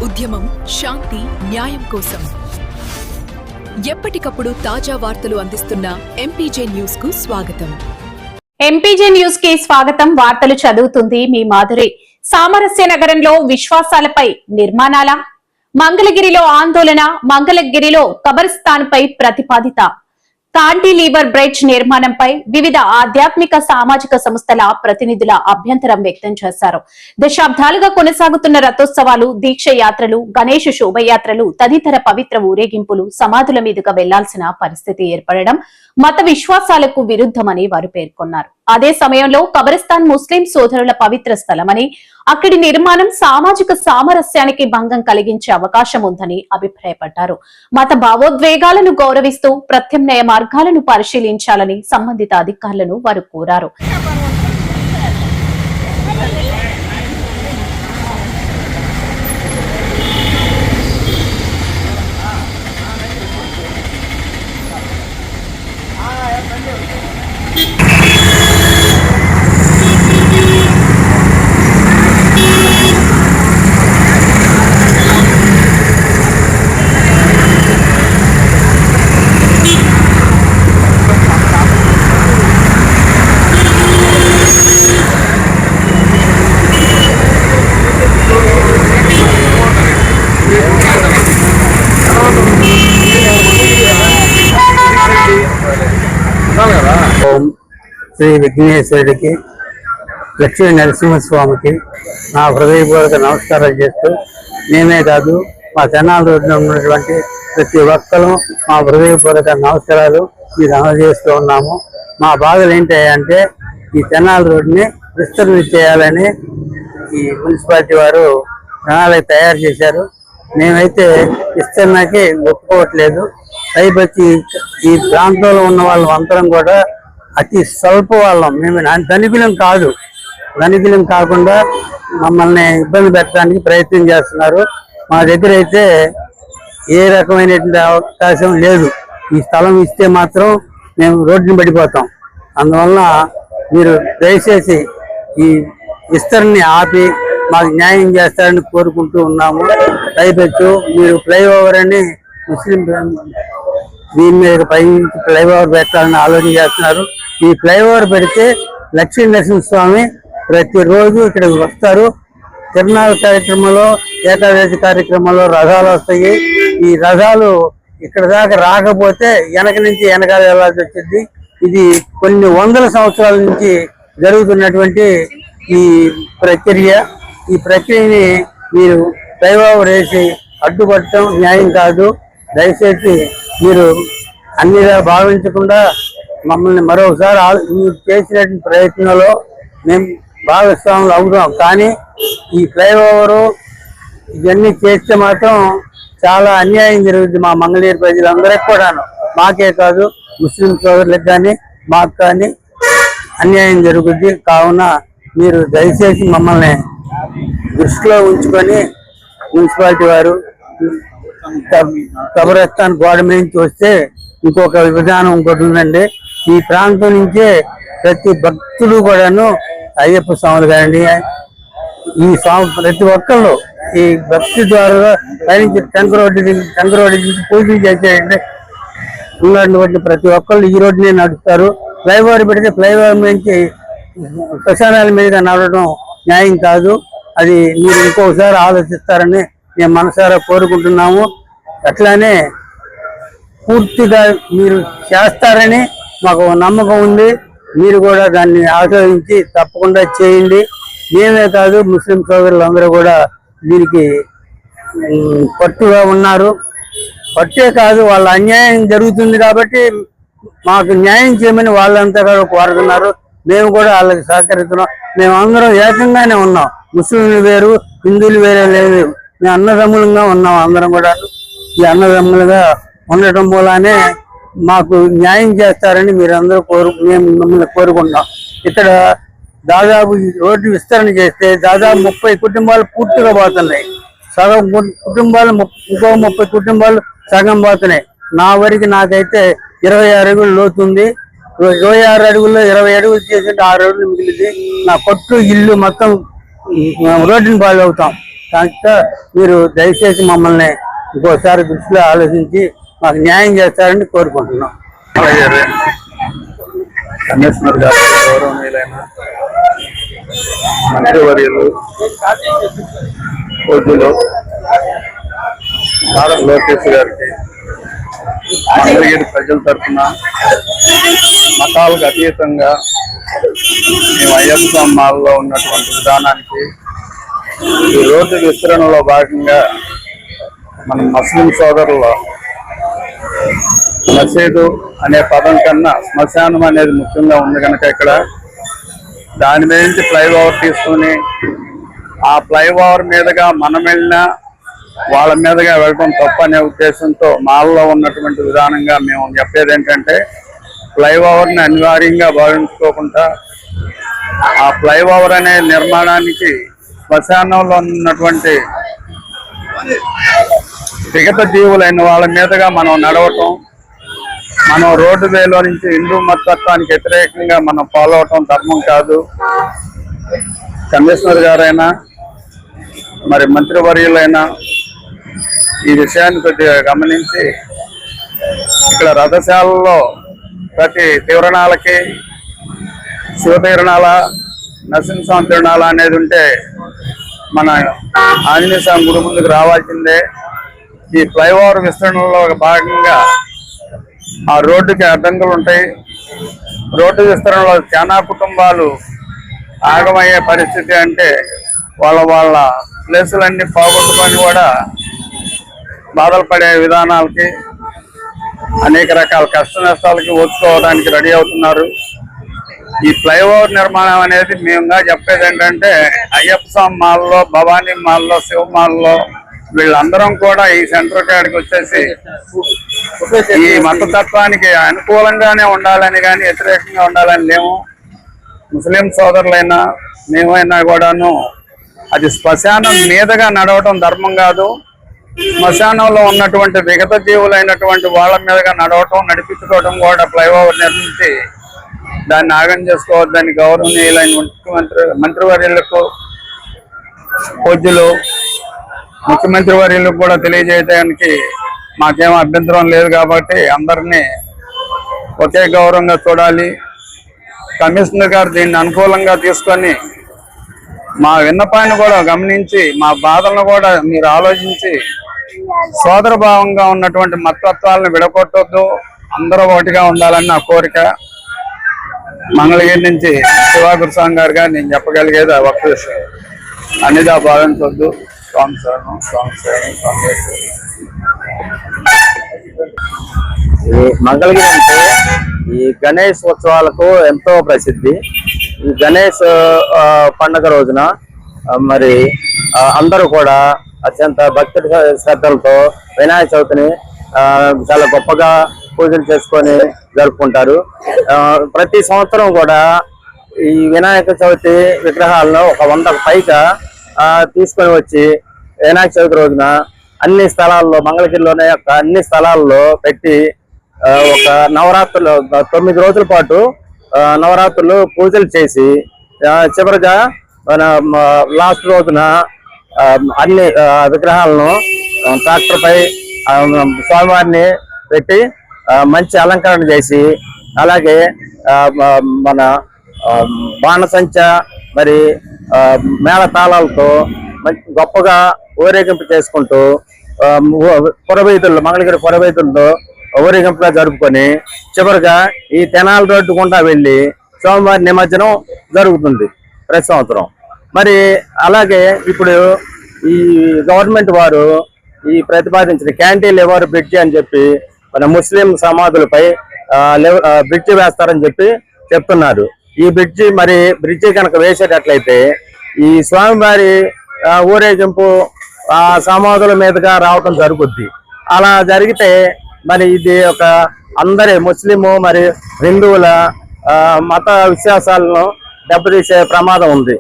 ఉద్యమం శాంతి న్యాయం కోసం ఎప్పటికప్పుడు తాజా వార్తలు అందిస్తున్న ఎంపీజే న్యూస్ కు స్వాగతం. ఎంపీజే న్యూస్ కి స్వాగతం. వార్తలు చదువుతుంది మీ మాధురి. సామరస్య నగరంలో విశ్వాసాలపై నిర్మాణాల, మంగళగిరిలో ఆందోళన, మంగళగిరిలో కబర్స్థాన్ పై ప్రతిపాదిత, కాంటిలీవర్ బ్రిడ్జ్ నిర్మాణంపై వివిధ ఆధ్యాత్మిక సామాజిక సంస్థల ప్రతినిధుల అభ్యంతరం వ్యక్తం చేశారు. దశాబ్దాలుగా కొనసాగుతున్న రథోత్సవాలు, దీక్ష యాత్రలు, గణేష్ శోభయాత్రలు తదితర పవిత్ర ఊరేగింపులు సమాధుల మీదుగా వెళ్లాల్సిన పరిస్థితి ఏర్పడడం మత విశ్వాసాలకు విరుద్ధమని వారు పేర్కొన్నారు. అదే సమయంలో కబరిస్తాన్ ముస్లిం సోదరుల పవిత్ర స్థలమని, అక్కడి నిర్మాణం సామాజిక సామరస్యానికి భంగం కలిగించే అవకాశం ఉందని అభిప్రాయపడ్డారు. మత భావోద్వేగాలను గౌరవిస్తూ ప్రత్యామ్నాయ మార్గాలను పరిశీలించాలని సంబంధిత అధికారులను వారు కోరారు. ఓం శ్రీ విఘ్నేశ్వరుడికి, లక్ష్మీ నరసింహస్వామికి నా హృదయపూర్వక నమస్కారాలు చేస్తూ, నేనే కాదు మా తెనాలి రోడ్డులో ఉన్నటువంటి ప్రతి ఒక్కరూ మా హృదయపూర్వక నమస్కారాలు మీరు అందజేస్తూ ఉన్నాము. మా బాధలు ఏంటంటే ఈ తెనాలి రోడ్డుని విస్తరణ చేయాలని ఈ మున్సిపాలిటీ వారు ప్రణాళిక తయారు చేశారు. మేమైతే విస్తరణకి ఒప్పుకోవట్లేదు. పైపచ్చి ఈ ప్రాంతంలో ఉన్న వాళ్ళం అందరం కూడా అతి స్వల్ప వాళ్ళం. మేము ధనికులం కాదు. ధనికులం కాకుండా మమ్మల్ని ఇబ్బంది పెట్టడానికి ప్రయత్నం చేస్తున్నారు. మా దగ్గర అయితే ఏ రకమైనటువంటి అవకాశం లేదు. ఈ స్థలం ఇస్తే మాత్రం మేము రోడ్డుని పడిపోతాం. అందువలన మీరు దయచేసి ఈ విస్తరణని ఆపి మాకు న్యాయం చేస్తారని కోరుకుంటూ ఉన్నాము. పైపెచ్చు మీరు ఫ్లైఓవర్ అని ముస్లిం దీని మీద పై ఫ్లైఓవర్ పెట్టాలని ఆలోచన చేస్తున్నారు. ఈ ఫ్లైఓవర్ పెడితే లక్ష్మీ నరసింహస్వామి ప్రతిరోజు ఇక్కడికి వస్తారు. తిరునాళ్ళ కార్యక్రమంలో, ఏకాదశి కార్యక్రమంలో రథాలు వస్తాయి. ఈ రథాలు ఇక్కడ దాకా రాకపోతే వెనకాల వెళ్ళాల్సి వచ్చింది. ఇది కొన్ని వందల సంవత్సరాల నుంచి జరుగుతున్నటువంటి ఈ ప్రక్రియ. ఈ ప్రక్రియని మీరు ఫ్లైఓవర్ వేసి అడ్డుపట్టడం న్యాయం కాదు. దయచేసి మీరు అన్నిగా భావించకుండా మమ్మల్ని మరొకసారి మీరు చేసినటువంటి ప్రయత్నంలో మేము భాగస్వాములు అవుతాం. కానీ ఈ ఫ్లైఓవరు ఇవన్నీ చేస్తే మాత్రం చాలా అన్యాయం జరుగుతుంది మా మంగళగిరి ప్రజలందరికీ కూడాను. మాకే కాదు, ముస్లిం సోదరులకు కానీ మాకు కానీ అన్యాయం జరుగుద్ది. కావున మీరు దయచేసి మమ్మల్ని దృష్టిలో ఉంచుకొని మున్సిపాలిటీ వారు కబరస్థాన్ గోడ మీద వస్తే ఇంకొక విధానం ఇంకోటి ఉందండి. ఈ ప్రాంతం నుంచే ప్రతి భక్తులు కూడాను అయ్యప్ప స్వాములు కానీ ఈ స్వామి ప్రతి ఒక్కళ్ళు ఈ భక్తి ద్వారా పైనుంచి టంకరోడ్డు నుంచి పూజలు చేసేయండి. ఉన్నటువంటి ప్రతి ఒక్కళ్ళు ఈ రోడ్డునే నడుస్తారు. ఫ్లైఓవర్ పెడితే ఫ్లైఓవర్ నుంచి శ్మశానాల మీద నడవడం న్యాయం కాదు. అది మీరు ఇంకోసారి ఆలోచిస్తారని మేము మనసారా కోరుకుంటున్నాము. అట్లానే పూర్తిగా మీరు చేస్తారని మాకు నమ్మకం ఉంది. మీరు కూడా దాన్ని ఆచరించి తప్పకుండా చేయండి. మేమే కాదు, ముస్లిం సోదరులందరూ కూడా దీనికి పట్టుగా ఉన్నారు. పట్టే కాదు, వాళ్ళ అన్యాయం జరుగుతుంది కాబట్టి మాకు న్యాయం చేయమని వాళ్ళంతా కూడా కోరుతున్నారు. మేము కూడా వాళ్ళకి సహకరిస్తున్నాం. మేమందరం ఏకంగానే ఉన్నాం. ముస్లింలు వేరు, హిందువులు వేరే లేదు. మేము అన్నదమ్ములుగా ఉన్నాం. అందరం కూడా ఈ అన్నదమ్ములుగా ఉండటం మూలానే మాకు న్యాయం చేస్తారని మీరందరూ మేము మిమ్మల్ని కోరుకుంటున్నాం. ఇక్కడ దాదాపు ఈ రోడ్డు విస్తరణ చేస్తే దాదాపు 30 కుటుంబాలు పూర్తిగా పోతున్నాయి. సగం కుటుంబాలు ఇంకో 30 కుటుంబాలు సగం పోతున్నాయి. నా వరకు నాకైతే 26 అడుగులు లోతుంది. 26 అడుగుల్లో 20 అడుగులు చేసింటే 6 అడుగులు మిగిలింది. నా కొట్టు ఇల్లు మొత్తం రోడ్డుని పాలు అవుతాం. కనుక మీరు దయచేసి మమ్మల్ని ఇంకోసారి దృష్టిలో ఆలోచించి మాకు న్యాయం చేస్తారని కోరుకుంటున్నాం. అలాగే కమిషనర్ గారు గౌరవనీయులైన మంత్రివర్యులు పూజ్యులు నారా లోకేష్ గారికి మంగళగిరి ప్రజల తరఫున మతాలకు అతీతంగా మేము అయ్యప్ప మాల్లో ఉన్నటువంటి విధానానికి ఈ రోడ్డు విస్తరణలో భాగంగా మన ముస్లిం సోదరులు మసీదు అనే పదం కన్నా శ్మశానం అనేది ముఖ్యంగా ఉంది కనుక ఇక్కడ దాని మీద నుంచి ఫ్లైఓవర్ తీసుకుని ఆ ఫ్లైఓవర్ మీదుగా మనం వెళ్ళినా వాళ్ళ మీదుగా వెళ్ళడం తప్పు అనే ఉద్దేశంతో మాల్లో ఉన్నటువంటి విధానంగా మేము చెప్పేది ఏంటంటే ఫ్లైఓవర్ని అనివార్యంగా భావించుకోకుండా ఆ ఫ్లైఓవర్ అనే నిర్మాణానికి శ్మశానంలో ఉన్నటువంటి విగత జీవులైన వాళ్ళ మీదుగా మనం నడవటం, మనం రోడ్డు వేలో నుంచి హిందూ మతత్వానికి వ్యతిరేకంగా మనం ఫాలో అవటం ధర్మం కాదు. కమిషనర్ గారైనా మరి మంత్రివర్యులైనా ఈ విషయాన్ని కొద్దిగా గమనించి ఇక్కడ రథశాలలో ప్రతి తిరునాళ్ళకి శివ తిరునాళ, నరసింహస్వామి తిరునాళ అనేది ఉంటే మన ఆంజనేయ స్వామి గుడి ముందుకు రావాల్సిందే. ఈ ఫ్లైఓవర్ విస్తరణలో భాగంగా ఆ రోడ్డుకి అడ్డంకులు ఉంటాయి. రోడ్డు విస్తరణలో చాలా కుటుంబాలు ఆగమయ్యే పరిస్థితి, అంటే వాళ్ళ ప్లేసులన్నీ పోగొట్టుకొని కూడా బాధలు పడే విధానాలకి అనేక రకాల కష్ట నష్టాలకి ఓర్చుకోవడానికి రెడీ అవుతున్నారు. ఈ ఫ్లైఓవర్ నిర్మాణం అనేది మేముగా చెప్పేది ఏంటంటే అయ్యప్ప స్వామి మాల్లో, భవానీ మాల్లో, శివ మాల్లో వీళ్ళందరం కూడా ఈ సెంటర్ కాడికి వచ్చేసి ఈ మతతత్వానికి అనుకూలంగానే ఉండాలని కానీ వ్యతిరేకంగా ఉండాలని లేము. ముస్లిం సోదరులైనా మేమైనా కూడాను అది శ్మశానం మీదుగా నడవటం ధర్మం కాదు. శ్మశానంలో ఉన్నటువంటి విగత జీవులైనటువంటి వాళ్ళ మీదుగా నడవటం, నడిపించుకోవడం కూడా ఫ్లైఓవర్ నిర్మించి దాన్ని ఆగం చేసుకోవద్దని గౌరవనీయులైన మంత్రివర్యులకు, పూజ్యులు ముఖ్యమంత్రి వర్యులకు కూడా తెలియజేయడానికి మాకేం అభ్యంతరం లేదు. కాబట్టి అందరినీ ఒకే గౌరవంగా చూడాలి. కమిషనర్ గారు దీన్ని అనుకూలంగా తీసుకొని మా విన్నపాన్ని కూడా గమనించి మా బాధలను కూడా మీరు ఆలోచించి సోదర భావంగా ఉన్నటువంటి మతత్వాలను విడగొట్టొద్దు, అందరూ ఒకటిగా ఉండాలని నా కోరిక. మంగళగిరి నుంచి శివా గురుస్వామి గారుగా నేను చెప్పగలిగేది ఒక్క విషయం, అన్నిదా భావించొద్దు. ఈ మంగళగిరి అంటే ఈ గణేష్ ఉత్సవాలకు ఎంతో ప్రసిద్ధి. ఈ గణేష్ పండుగ రోజున మరి అందరూ కూడా అత్యంత భక్తి శ్రద్ధలతో వినాయక చవితిని చాలా గొప్పగా పూజలు చేసుకొని జరుపుకుంటారు. ప్రతి సంవత్సరం కూడా ఈ వినాయక చవితి విగ్రహాలను ఒక 100కు పైగా తీసుకొని వచ్చి వినాయక చవితి రోజున అన్ని స్థలాల్లో, మంగళగిరిలోనే అన్ని స్థలాల్లో పెట్టి ఒక నవరాత్రులు 9 రోజుల పాటు నవరాత్రులు పూజలు చేసి చివరిగా లాస్ట్ రోజున అన్ని విగ్రహాలను ట్రాక్టర్ పై స్వామివారిని పెట్టి మంచి అలంకరణ చేసి, అలాగే మన బాణసంచ మరి మేళతాళాలతో మంచి గొప్పగా ఊరేగింపు చేసుకుంటూ పురవీధుల్లో, మంగళగిరి పురవీధుల్లో ఊరేగింపుగా జరుపుకొని చివరిగా ఈ తెనాలి రోడ్డు గుండా వెళ్ళి సోమవారి నిమజ్జనం జరుగుతుంది ప్రతి సంవత్సరం. మరి అలాగే ఇప్పుడు ఈ గవర్నమెంట్ వారు ఈ ప్రతిపాదించిన క్యాంటీలివర్ బ్రిడ్జి అని చెప్పి మన ముస్లిం సమాధులపై బ్రిడ్జి వేస్తారని చెప్పి చెప్తున్నారు. ఈ బ్రిడ్జి కనుక వేసేటట్లయితే ఈ స్వామివారి ఊరేగింపు ఆ సమాధుల మీదుగా రావటం జరుగుద్ది. అలా జరిగితే మరి ఇది ఒక అందరి ముస్లిము మరి హిందువుల మత విశ్వాసాలను దెబ్బతీసే ప్రమాదం ఉంది.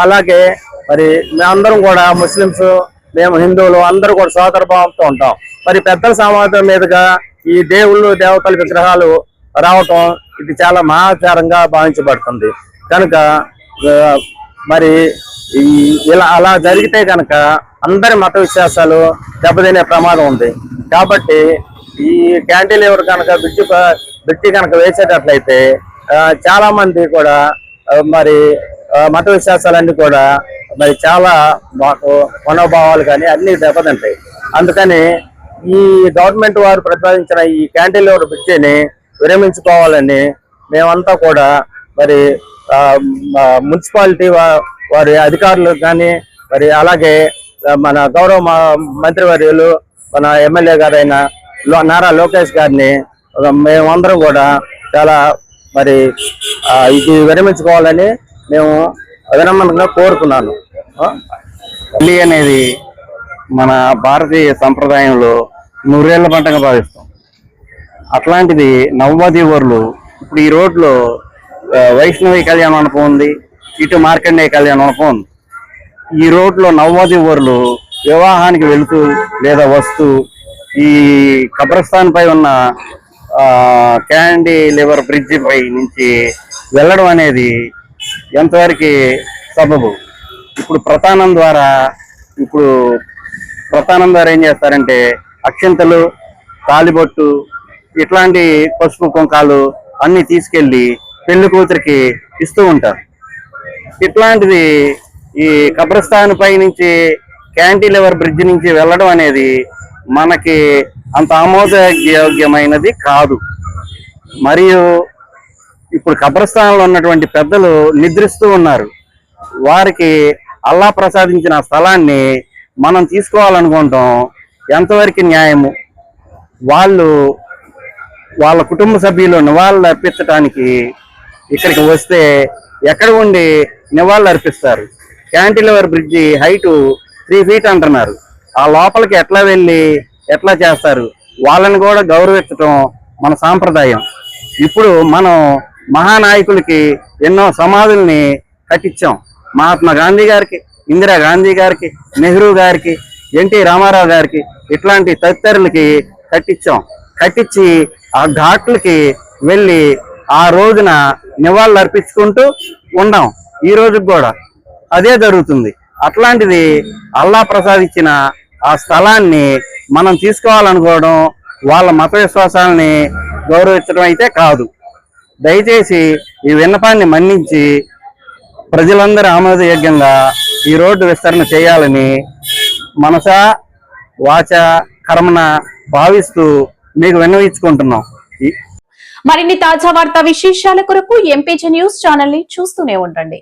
అలాగే మరి మేమందరం కూడా ముస్లిమ్స్, మేము హిందువులు అందరూ కూడా సోదర భావంతో ఉంటాం. మరి పెద్దల సమాధుల మీదుగా ఈ దేవుళ్ళు దేవతల విగ్రహాలు రావటం ఇది చాలా మహాచారంగా భావించబడుతుంది. కనుక మరి ఇలా అలా జరిగితే కనుక అందరి మత విశ్వాసాలు దెబ్బతినే ప్రమాదం ఉంది. కాబట్టి ఈ క్యాంటిలివర్ కనుక బ్రిడ్జి కనుక వేసేటట్లయితే చాలా మంది కూడా మరి మత విశ్వాసాలన్నీ కూడా మరి చాలా మాకు మనోభావాలు కానీ అన్ని దెబ్బతింటాయి. అందుకని ఈ గవర్నమెంట్ వారు ప్రతిపాదించిన ఈ క్యాంటిలివర్ బ్రిడ్జిని విరమించుకోవాలని మేమంతా కూడా మరి మున్సిపాలిటీ వారి అధికారులు కానీ మరి అలాగే మన గౌరవ మంత్రివర్యులు మన ఎమ్మెల్యే గారైన నారా లోకేష్ గారిని మేమందరం కూడా చాలా మరి ఇది విరమించుకోవాలని మేము వినమ్రంగా కోరుకున్నాను. పెళ్లి అనేది మన భారతీయ సంప్రదాయంలో 100 ఏళ్ల పంటగా భావిస్తాం. అట్లాంటిది నవవధూవరులు ఇప్పుడు ఈ రోడ్లో వైష్ణవి కళ్యాణ మండపం ఉంది, ఇటు మార్కండేయ కళ్యాణ మండపం ఉంది. ఈ రోడ్లో నవవధూవరులు వివాహానికి వెళుతూ లేదా వస్తూ ఈ కబ్రస్థాన్ పై ఉన్న క్యాంటిలివర్ బ్రిడ్జి పై నుంచి వెళ్ళడం అనేది ఎంతవరకు సబబు? ఇప్పుడు ప్రతానం ద్వారా ఏం చేస్తారంటే అక్షింతలు, తాలిబొట్టు ఇట్లాంటి పసుపు కుంకాలు అన్ని తీసుకెళ్లి పెళ్లి కూతురికి ఇస్తూ ఉంటారు. ఇట్లాంటిది ఈ కబ్రస్థాన్ పై నుంచి క్యాంటిలివర్ బ్రిడ్జ్ నుంచి వెళ్ళడం అనేది మనకి అంత ఆమోదయోగ్యమైనది కాదు. మరియు ఇప్పుడు కబ్రస్థానంలో ఉన్నటువంటి పెద్దలు నిద్రిస్తూ ఉన్నారు. వారికి అల్లా ప్రసాదించిన స్థలాన్ని మనం తీసుకోవాలనుకుంటాం ఎంతవరకు న్యాయము? వాళ్ళ కుటుంబ సభ్యులు నివాళులు అర్పించడానికి ఇక్కడికి వస్తే ఎక్కడ ఉండి నివాళులు అర్పిస్తారు? క్యాంటిలివర్ బ్రిడ్జి హైటు 3 feet అంటున్నారు. ఆ లోపలికి ఎట్లా వెళ్ళి ఎట్లా చేస్తారు? వాళ్ళని కూడా గౌరవించడం మన సాంప్రదాయం. ఇప్పుడు మనం మహానాయకులకి ఎన్నో సమాధుల్ని కట్టించాం. మహాత్మా గాంధీ గారికి, ఇందిరా గాంధీ గారికి, నెహ్రూ గారికి, ఎన్టీ రామారావు గారికి ఇట్లాంటి తదితరులకి కట్టించి ఆ ఘాట్లకి వెళ్ళి ఆ రోజున నివాళులు అర్పించుకుంటూ ఉన్నాం. ఈ రోజుకి కూడా అదే జరుగుతుంది. అట్లాంటిది అల్లా ప్రసాదించిన ఆ స్థలాన్ని మనం తీసుకోవాలనుకోవడం వాళ్ళ మత విశ్వాసాలని గౌరవించడం అయితే కాదు. దయచేసి ఈ విన్నపాన్ని మన్నించి ప్రజలందరూ ఆమోదయోగ్యంగా ఈ రోడ్డు విస్తరణ చేయాలని మనసా వాచ కర్మన భావిస్తూ మీకు విన్నవించుకుంటున్నాం. మరిన్ని తాజా వార్తా విశేషాల కొరకు ఎంపీజీ న్యూస్ ఛానల్ ని చూస్తూనే ఉండండి.